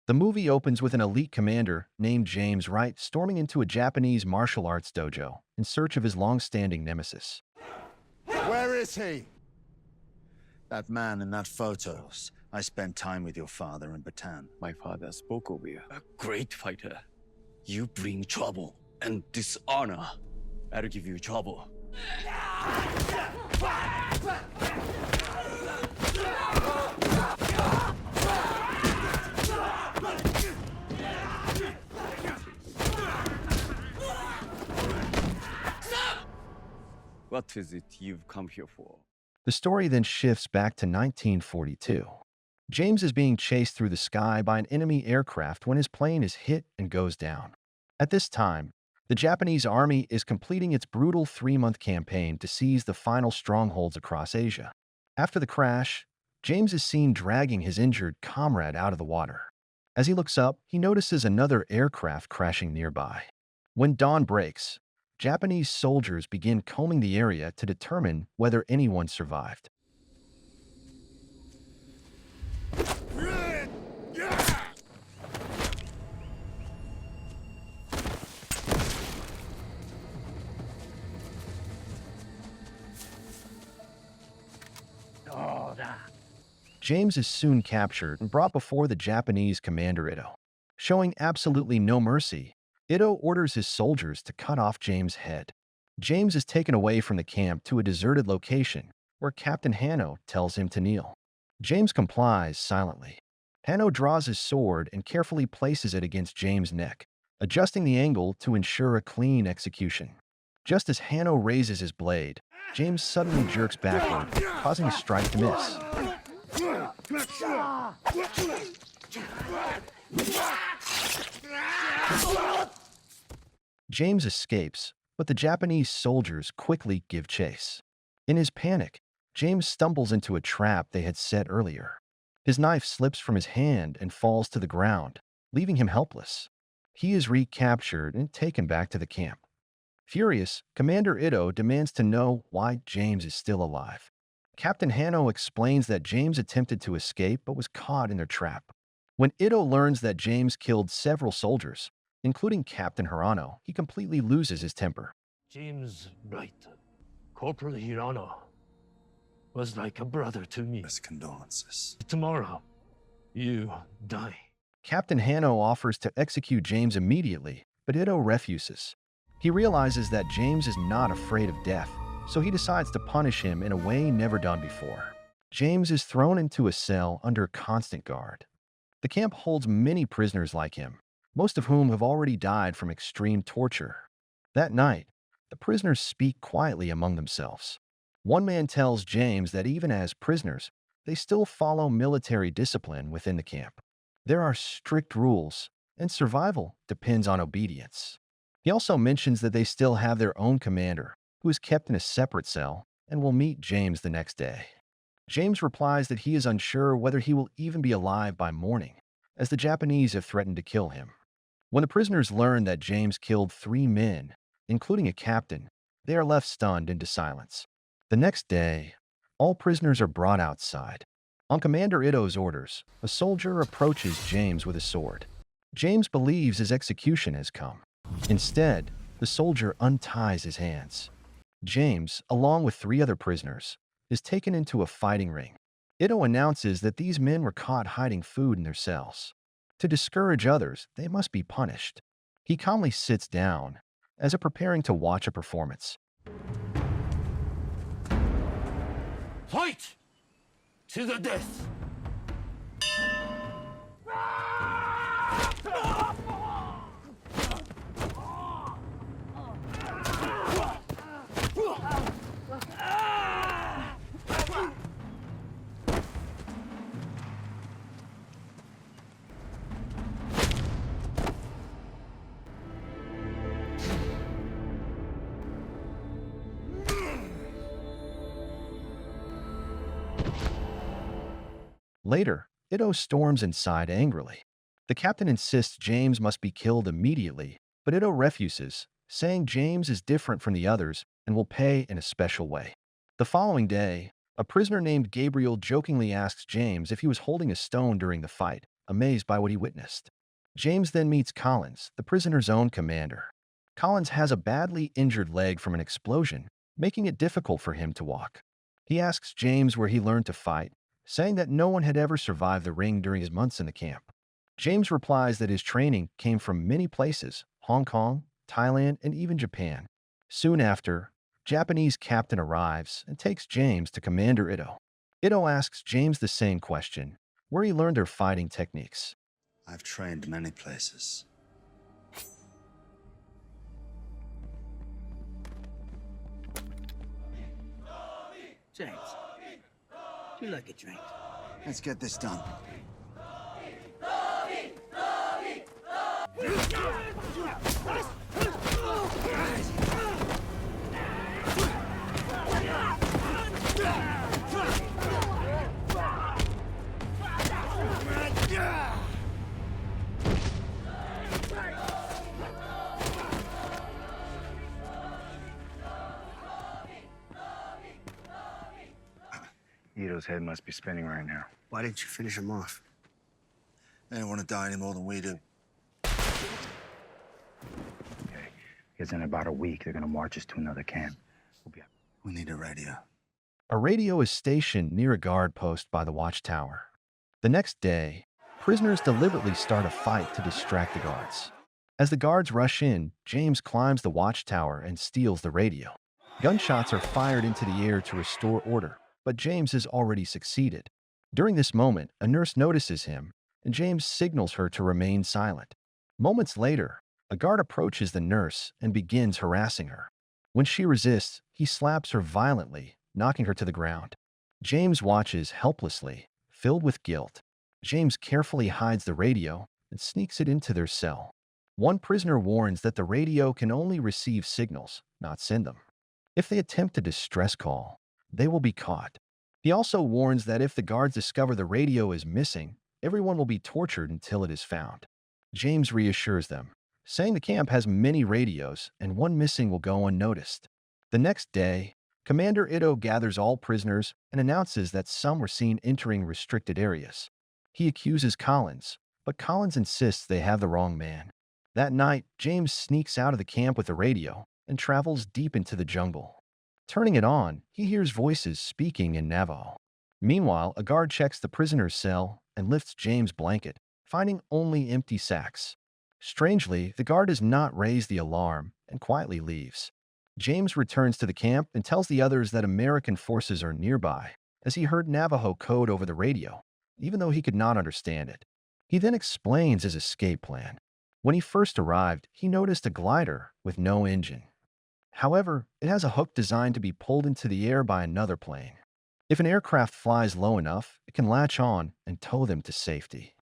The movie opens with an elite commander named James Wright storming into a Japanese martial arts dojo in search of his long-standing nemesis. Where is he? That man in that photo. I spent time with your father in Bataan. My father spoke of you, a great fighter. You bring trouble and dishonor. I'll give you trouble. What is it you've come here for? The story then shifts back to 1942. James is being chased through the sky by an enemy aircraft when his plane is hit and goes down. At this time, the Japanese army is completing its brutal 3-month campaign to seize the final strongholds across Asia. After the crash, James is seen dragging his injured comrade out of the water. As he looks up, he notices another aircraft crashing nearby. When dawn breaks, Japanese soldiers begin combing the area to determine whether anyone survived. James is soon captured and brought before the Japanese commander Ito. Showing absolutely no mercy, Ito orders his soldiers to cut off James' head. James is taken away from the camp to a deserted location where Captain Hanno tells him to kneel. James complies silently. Hanno draws his sword and carefully places it against James' neck, adjusting the angle to ensure a clean execution. Just as Hanno raises his blade, James suddenly jerks backward, causing a strike to miss. James escapes, but the Japanese soldiers quickly give chase. In his panic, James stumbles into a trap they had set earlier. His knife slips from his hand and falls to the ground, leaving him helpless. He is recaptured and taken back to the camp. Furious, Commander Ito demands to know why James is still alive. Captain Hanno explains that James attempted to escape but was caught in their trap. When Ito learns that James killed several soldiers, including Captain Hirano, he completely loses his temper. James Wright, Corporal Hirano, was like a brother to me. Best condolences. Tomorrow, you die. Captain Hanno offers to execute James immediately, but Ito refuses. He realizes that James is not afraid of death, so he decides to punish him in a way never done before. James is thrown into a cell under constant guard. The camp holds many prisoners like him, most of whom have already died from extreme torture. That night, the prisoners speak quietly among themselves. One man tells James that even as prisoners, they still follow military discipline within the camp. There are strict rules, and survival depends on obedience. He also mentions that they still have their own commander, who is kept in a separate cell and will meet James the next day. James replies that he is unsure whether he will even be alive by morning, as the Japanese have threatened to kill him. When the prisoners learn that James killed 3 men, including a captain, they are left stunned into silence. The next day, all prisoners are brought outside. On Commander Ito's orders, a soldier approaches James with a sword. James believes his execution has come. Instead, the soldier unties his hands. James, along with 3 other prisoners, is taken into a fighting ring. Ito announces that these men were caught hiding food in their cells. To discourage others, they must be punished. He calmly sits down, as if preparing to watch a performance. Fight to the death! Later, Ito storms inside angrily. The captain insists James must be killed immediately, but Ito refuses, saying James is different from the others and will pay in a special way. The following day, a prisoner named Gabriel jokingly asks James if he was holding a stone during the fight, amazed by what he witnessed. James then meets Collins, the prisoner's own commander. Collins has a badly injured leg from an explosion, making it difficult for him to walk. He asks James where he learned to fight, saying that no one had ever survived the ring during his months in the camp. James replies that his training came from many places: Hong Kong, Thailand, and even Japan. Soon after, Japanese captain arrives and takes James to Commander Ito. Ito asks James the same question, where he learned their fighting techniques. I've trained many places. James, do you like a drink? Let's get this done. Ito's head must be spinning right now. Why didn't you finish him off? They don't want to die any more than we do. Okay. Because in about a week, they're gonna march us to another camp. We need a radio. A radio is stationed near a guard post by the watchtower. The next day, prisoners deliberately start a fight to distract the guards. As the guards rush in, James climbs the watchtower and steals the radio. Gunshots are fired into the air to restore order, but James has already succeeded. During this moment, a nurse notices him, and James signals her to remain silent. Moments later, a guard approaches the nurse and begins harassing her. When she resists, he slaps her violently, knocking her to the ground. James watches helplessly, filled with guilt. James carefully hides the radio and sneaks it into their cell. One prisoner warns that the radio can only receive signals, not send them. If they attempt a distress call, they will be caught. He also warns that if the guards discover the radio is missing, everyone will be tortured until it is found. James reassures them, saying the camp has many radios and one missing will go unnoticed. The next day, Commander Ito gathers all prisoners and announces that some were seen entering restricted areas. He accuses Collins, but Collins insists they have the wrong man. That night, James sneaks out of the camp with the radio and travels deep into the jungle. Turning it on, he hears voices speaking in Navajo. Meanwhile, a guard checks the prisoner's cell and lifts James' blanket, finding only empty sacks. Strangely, the guard does not raise the alarm and quietly leaves. James returns to the camp and tells the others that American forces are nearby, as he heard Navajo code over the radio, even though he could not understand it. He then explains his escape plan. When he first arrived, he noticed a glider with no engine. However, it has a hook designed to be pulled into the air by another plane. If an aircraft flies low enough, it can latch on and tow them to safety.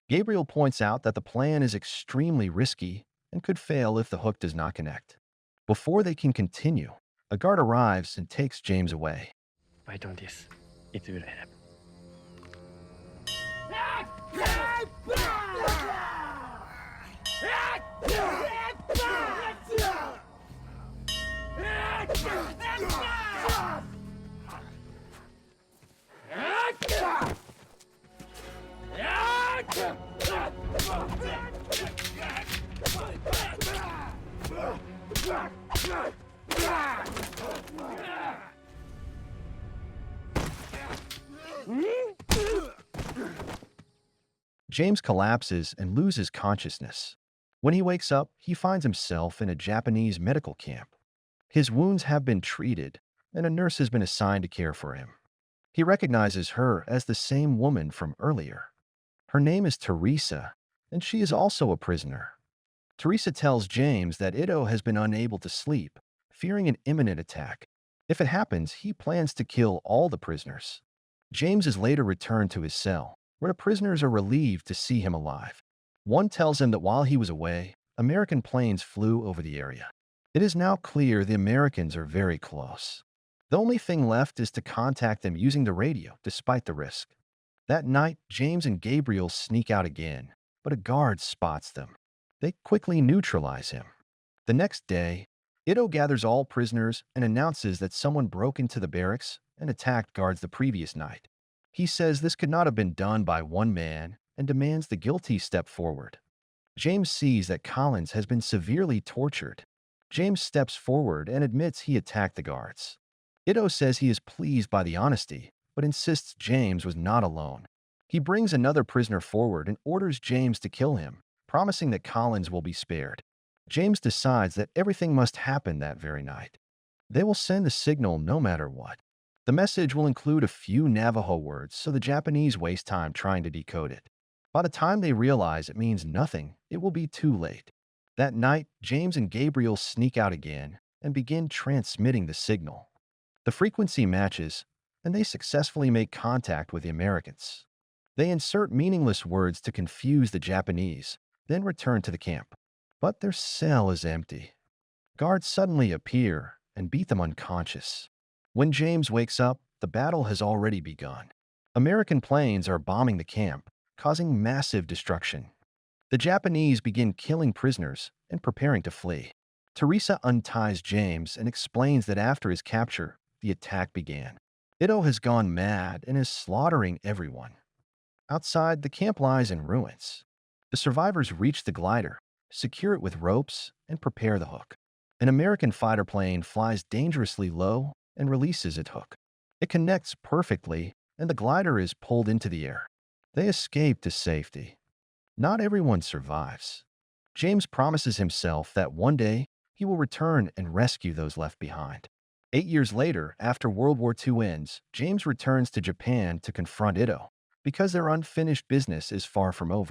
Gabriel points out that the plan is extremely risky and could fail if the hook does not connect. Before they can continue, a guard arrives and takes James away. Fight on this. It will help. James collapses and loses consciousness. When he wakes up, he finds himself in a Japanese medical camp. His wounds have been treated, and a nurse has been assigned to care for him. He recognizes her as the same woman from earlier. Her name is Teresa, and she is also a prisoner. Teresa tells James that Ito has been unable to sleep, fearing an imminent attack. If it happens, he plans to kill all the prisoners. James is later returned to his cell, where the prisoners are relieved to see him alive. One tells him that while he was away, American planes flew over the area. It is now clear the Americans are very close. The only thing left is to contact them using the radio, despite the risk. That night, James and Gabriel sneak out again, but a guard spots them. They quickly neutralize him. The next day, Ito gathers all prisoners and announces that someone broke into the barracks and attacked guards the previous night. He says this could not have been done by one man and demands the guilty step forward. James sees that Collins has been severely tortured. James steps forward and admits he attacked the guards. Ito says he is pleased by the honesty, but insists James was not alone. He brings another prisoner forward and orders James to kill him, promising that Collins will be spared. James decides that everything must happen that very night. They will send the signal no matter what. The message will include a few Navajo words, so the Japanese waste time trying to decode it. By the time they realize it means nothing, it will be too late. That night, James and Gabriel sneak out again and begin transmitting the signal. The frequency matches, and they successfully make contact with the Americans. They insert meaningless words to confuse the Japanese, then return to the camp. But their cell is empty. Guards suddenly appear and beat them unconscious. When James wakes up, the battle has already begun. American planes are bombing the camp, causing massive destruction. The Japanese begin killing prisoners and preparing to flee. Teresa unties James and explains that after his capture, the attack began. Ito has gone mad and is slaughtering everyone. Outside, the camp lies in ruins. The survivors reach the glider, secure it with ropes, and prepare the hook. An American fighter plane flies dangerously low and releases its hook. It connects perfectly, and the glider is pulled into the air. They escape to safety. Not everyone survives. James promises himself that one day he will return and rescue those left behind. 8 years later, after World War II ends, James returns to Japan to confront Ito, because their unfinished business is far from over.